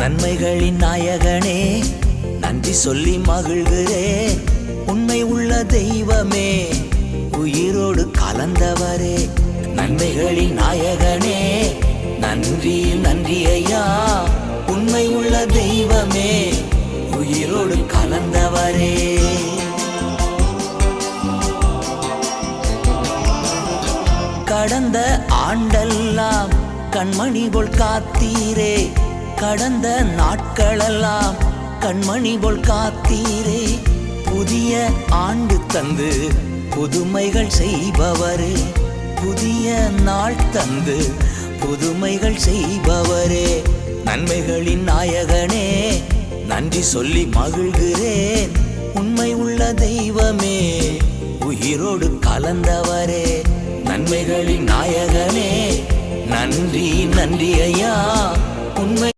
நன்மைகளின் நாயகனே நன்றி சொல்லி மகிழ்கிறே. உண்மை உள்ள தெய்வமே உயிரோடு கலந்தவரே. நன்மைகளின் நாயகனே நன்றி நன்றி ஐயா. உண்மை உள்ள தெய்வமே உயிரோடு கலந்தவரே. கடந்த ஆண்டெல்லாம் கண்மணி போல் காத்தீரே. கடந்த நாட்களெல்லாம் கண்மணி போல் காத்தீரே. புதிய ஆண்டு தந்து புதுமைகள் செய்பவரே. புதிய நாள் தந்து புதுமைகள் செய்பவரே. நன்மைகளின் நாயகனே நன்றி சொல்லி மகிழ்கிறேன். உண்மை உள்ள தெய்வமே உயிரோடு கலந்தவரே. நன்மைகளின் நாயகனே நன்றி நன்றி ஐயா. உண்மை